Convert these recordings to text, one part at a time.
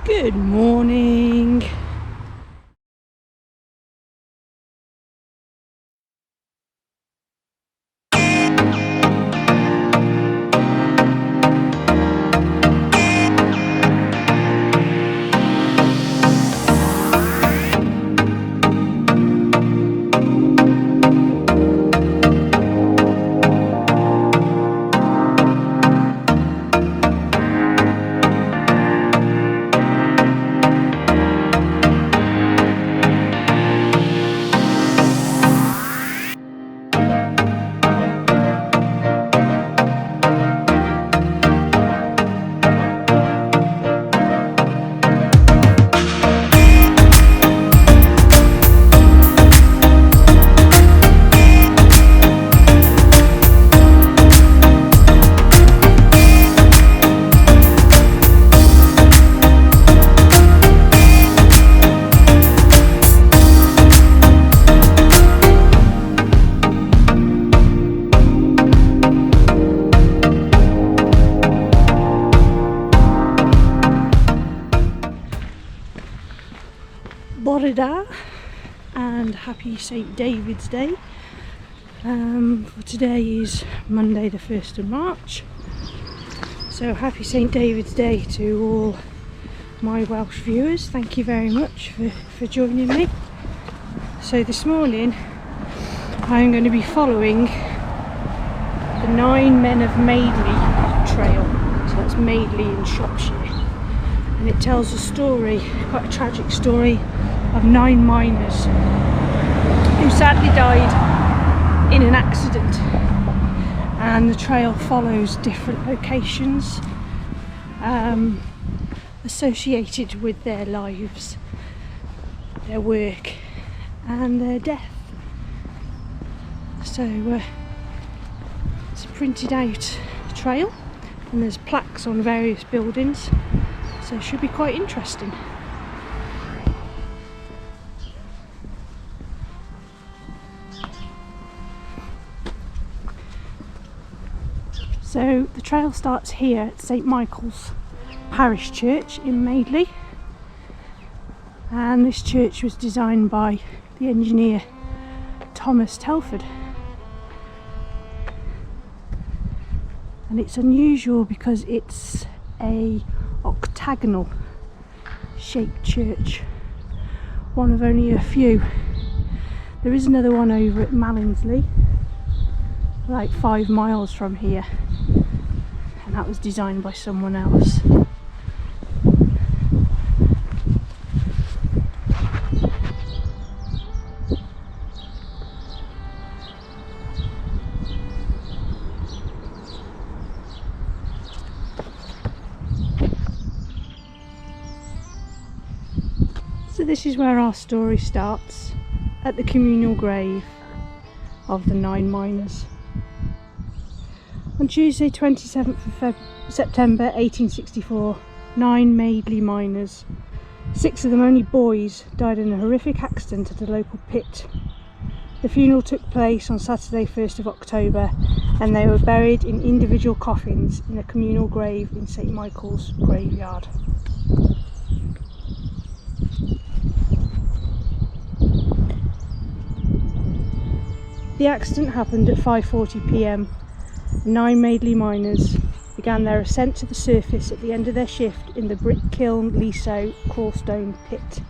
Good morning. Borida and happy St David's Day. For today is Monday the 1st of March, so happy St David's Day to all my Welsh viewers. Thank you very much for joining me. So this morning I'm going to be following the 9 Men of Madeley trail. So that's Madeley in Shropshire, and it tells a story, quite a tragic story, of 9 miners who sadly died in an accident, and the trail follows different locations associated with their lives, their work and their death. So it's a printed out trail and there's plaques on various buildings, so it should be quite interesting. So the trail starts here at St Michael's Parish Church in Madeley, and this church was designed by the engineer Thomas Telford, and it's unusual because it's a octagonal shaped church, one of only a few. There is another one over at Madeley, like 5 miles from here, and that was designed by someone else. So this is where our story starts, at the communal grave of the 9 miners. On Tuesday 27th of September 1864, 9 Madeley miners, 6 of them only boys, died in a horrific accident at a local pit. The funeral took place on Saturday 1st of October, and they were buried in individual coffins in a communal grave in St Michael's graveyard. The accident happened at 5:40 p.m. 9 Madeley miners began their ascent to the surface at the end of their shift in the Brick Kiln Leasow Crawlstone pit.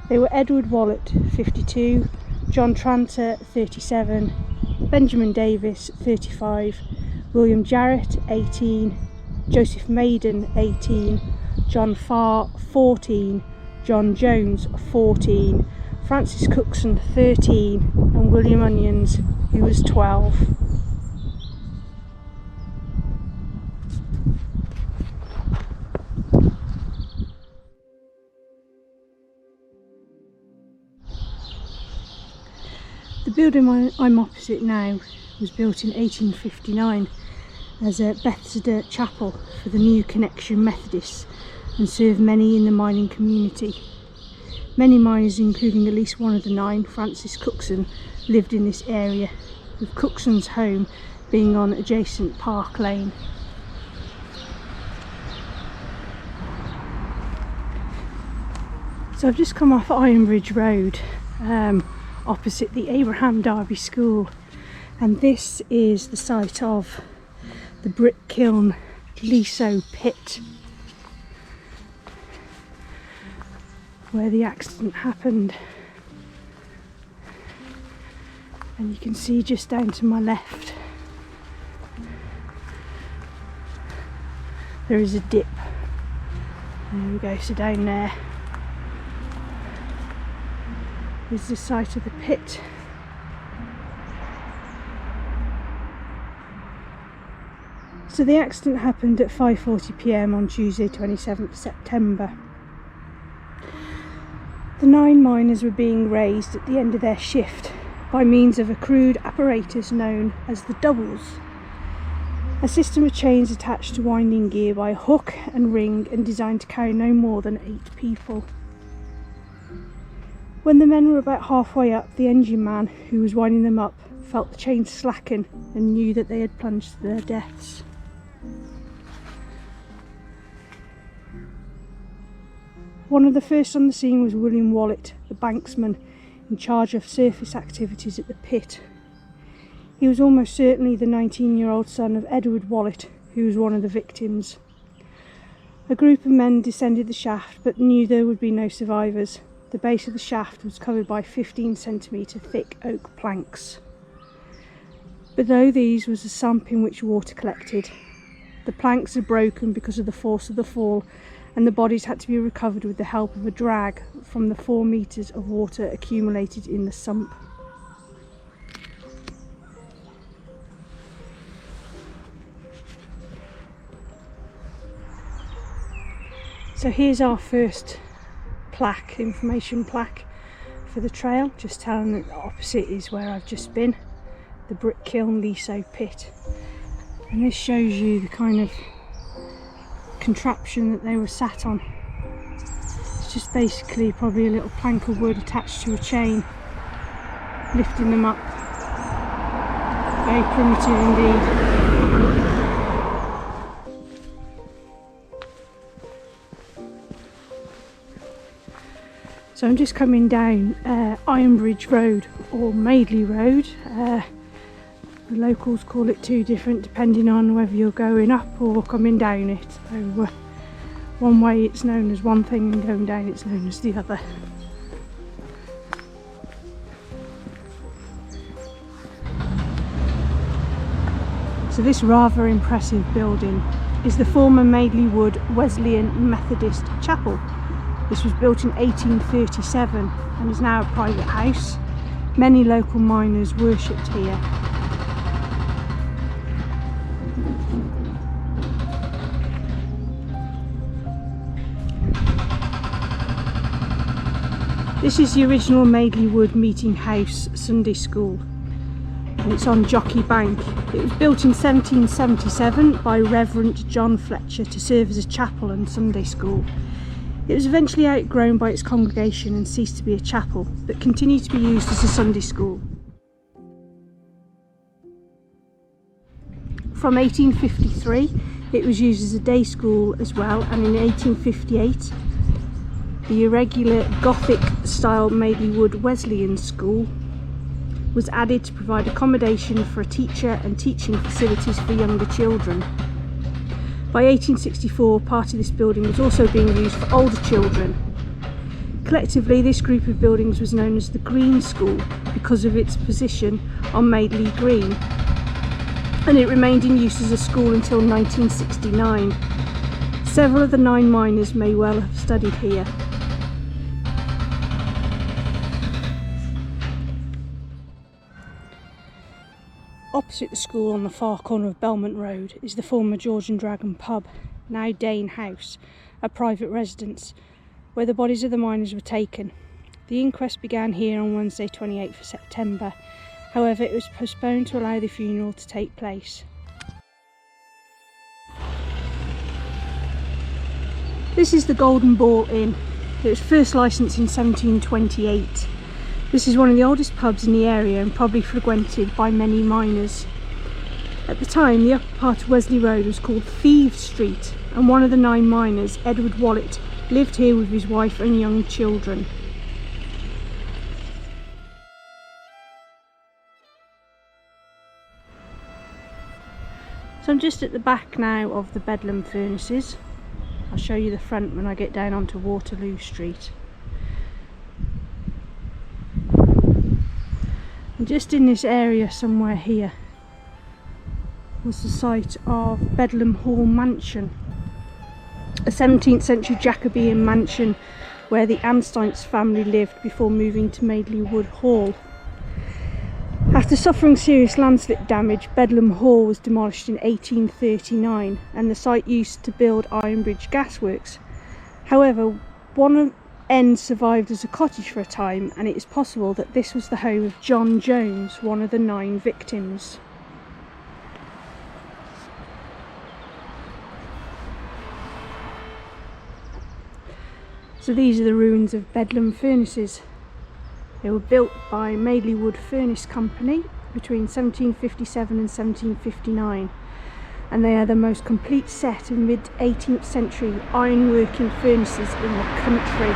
They were Edward Wallet, 52, John Tranter, 37, Benjamin Davis, 35, William Jarrett, 18, Joseph Maiden, 18, John Farr, 14, John Jones, 14, Francis Cookson, 13, and William Onions, who was 12. The building I'm opposite now was built in 1859 as a Bethesda chapel for the New Connection Methodists and served many in the mining community. Many miners, including at least one of the 9, Francis Cookson, lived in this area, with Cookson's home being on adjacent Park Lane. So I've just come off Ironbridge Road, opposite the Abraham Darby School, and this is the site of the brick kiln Liso pit, where the accident happened. And you can see just down to my left there is a dip. There we go, so down there is the site of the pit. So the accident happened at 5:40 p.m. on Tuesday 27th September. The 9 miners were being raised at the end of their shift by means of a crude apparatus known as the doubles, a system of chains attached to winding gear by a hook and ring and designed to carry no more than 8 people. When the men were about halfway up, the engine man, who was winding them up, felt the chains slacken and knew that they had plunged to their deaths. One of the first on the scene was William Wallet, the banksman in charge of surface activities at the pit. He was almost certainly the 19-year-old son of Edward Wallet, who was one of the victims. A group of men descended the shaft but knew there would be no survivors. The base of the shaft was covered by 15cm thick oak planks. Below these was a sump in which water collected. The planks had broken because of the force of the fall, and the bodies had to be recovered with the help of a drag from the 4 metres of water accumulated in the sump. So here's our first plaque, information plaque for the trail, just telling that the opposite is where I've just been, the brick kiln Liso pit. And this shows you the kind of contraption that they were sat on. It's just basically probably a little plank of wood attached to a chain, lifting them up. Very primitive indeed. So I'm just coming down Ironbridge Road, or Madeley Road. The locals call it 2 different depending on whether you're going up or coming down it. So one way it's known as one thing and going down it's known as the other. So this rather impressive building is the former Madeley Wood Wesleyan Methodist Chapel. This was built in 1837 and is now a private house. Many local miners worshipped here. This is the original Madeley Wood Meeting House Sunday School, and it's on Jockey Bank. It was built in 1777 by Reverend John Fletcher to serve as a chapel and Sunday school. It was eventually outgrown by its congregation and ceased to be a chapel, but continued to be used as a Sunday school. From 1853 it was used as a day school as well, and in 1858 the irregular Gothic style Madeley Wood Wesleyan School was added to provide accommodation for a teacher and teaching facilities for younger children. By 1864, part of this building was also being used for older children. Collectively, this group of buildings was known as the Green School because of its position on Madeley Green, and it remained in use as a school until 1969. Several of the 9 miners may well have studied here. Opposite the school on the far corner of Belmont Road is the former George and Dragon pub, now Dane House, a private residence, where the bodies of the miners were taken. The inquest began here on Wednesday 28th of September, however it was postponed to allow the funeral to take place. This is the Golden Ball Inn. It was first licensed in 1728. This is one of the oldest pubs in the area and probably frequented by many miners. At the time, the upper part of Wesley Road was called Thieves Street, and one of the 9 miners, Edward Wallet, lived here with his wife and young children. So I'm just at the back now of the Bedlam furnaces. I'll show you the front when I get down onto Waterloo Street. And just in this area somewhere here was the site of Bedlam Hall Mansion, a 17th century Jacobean mansion where the Anstein's family lived before moving to Madeley Wood Hall. After suffering serious landslip damage, Bedlam Hall was demolished in 1839 and the site used to build Iron Bridge gasworks. However, one end survived as a cottage for a time, and it is possible that this was the home of John Jones, one of the 9 victims. So these are the ruins of Bedlam furnaces. They were built by Madeley Wood Furnace Company between 1757 and 1759, and they are the most complete set of mid-18th century ironworking furnaces in the country.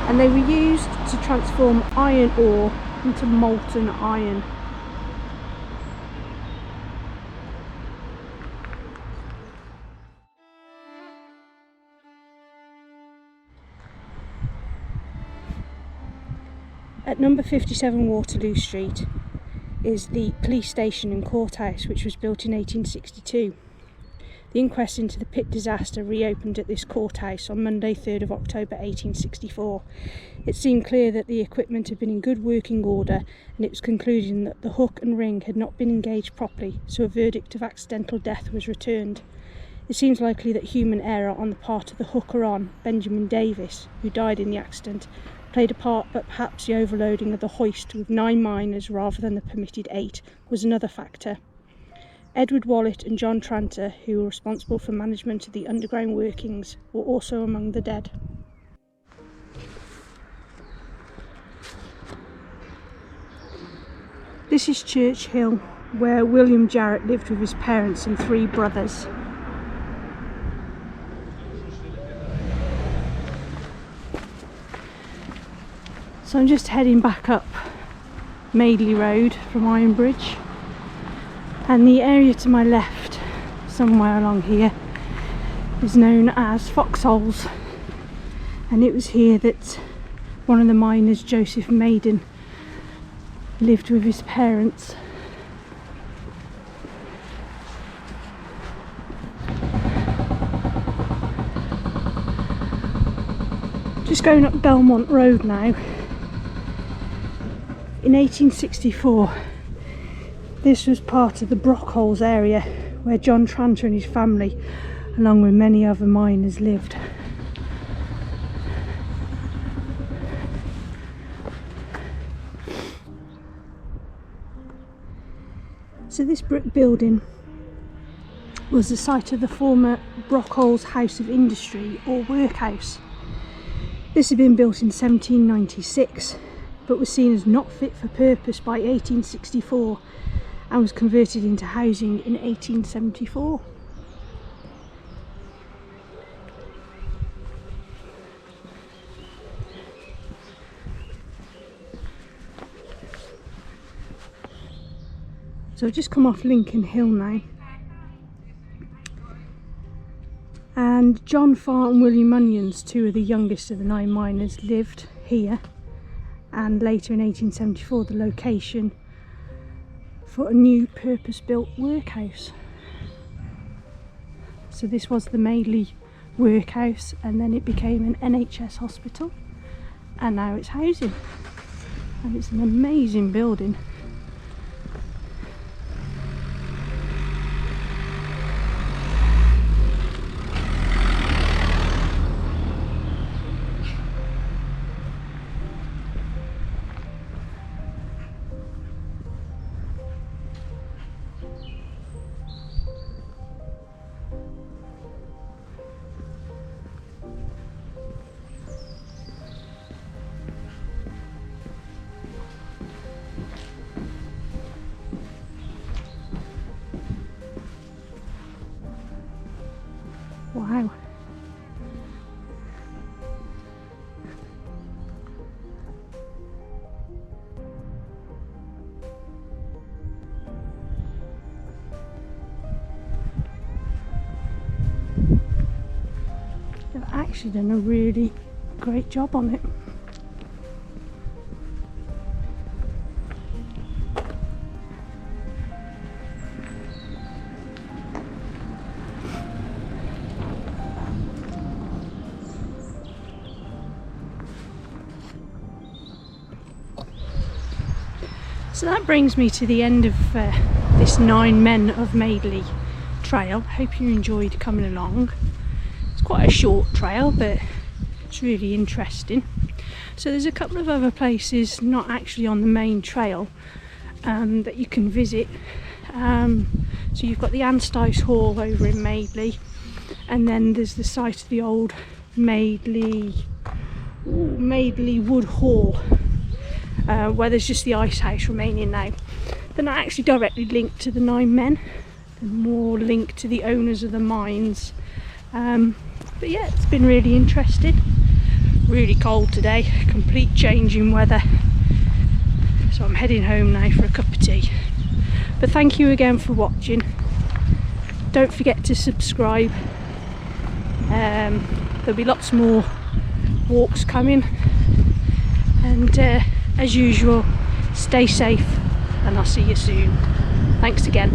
And they were used to transform iron ore into molten iron. At number 57 Waterloo Street is the police station and courthouse, which was built in 1862. The inquest into the pit disaster reopened at this courthouse on Monday 3rd of October 1864. It seemed clear that the equipment had been in good working order, and it was concluded that the hook and ring had not been engaged properly, so a verdict of accidental death was returned. It seems likely that human error on the part of the hooker-on, Benjamin Davis, who died in the accident, played a part, but perhaps the overloading of the hoist with 9 miners rather than the permitted 8 was another factor. Edward Wallet and John Tranter, who were responsible for management of the underground workings, were also among the dead. This is Church Hill, where William Jarrett lived with his parents and 3 brothers. So I'm just heading back up Madeley Road from Iron Bridge, and the area to my left, somewhere along here, is known as Foxholes, and it was here that one of the miners, Joseph Maiden, lived with his parents. Just going up Belmont Road now. In 1864, this was part of the Brockholes area where John Tranter and his family, along with many other miners, lived. So this brick building was the site of the former Brockholes House of Industry or Workhouse. This had been built in 1796, but was seen as not fit for purpose by 1864 and was converted into housing in 1874. So I've just come off Lincoln Hill now, and John Farr and William Onions, 2 of the youngest of the 9 miners, lived here, and later in 1874 the location for a new purpose-built workhouse. So this was the Madeley workhouse, and then it became an NHS hospital, and now it's housing, and it's an amazing building. Wow. They've actually done a really great job on it. So that brings me to the end of this 9 Men of Madeley trail. Hope you enjoyed coming along. It's quite a short trail, but it's really interesting. So there's a couple of other places not actually on the main trail that you can visit. So you've got the Anstice Hall over in Madeley, and then there's the site of the old Madeley Wood Hall, where there's just the ice house remaining now. They're not actually directly linked to the 9 Men, they're more linked to the owners of the mines. But yeah, it's been really interesting. Really cold today, complete change in weather. So I'm heading home now for a cup of tea. But thank you again for watching. Don't forget to subscribe. There'll be lots more walks coming. And as usual, stay safe and I'll see you soon. Thanks again.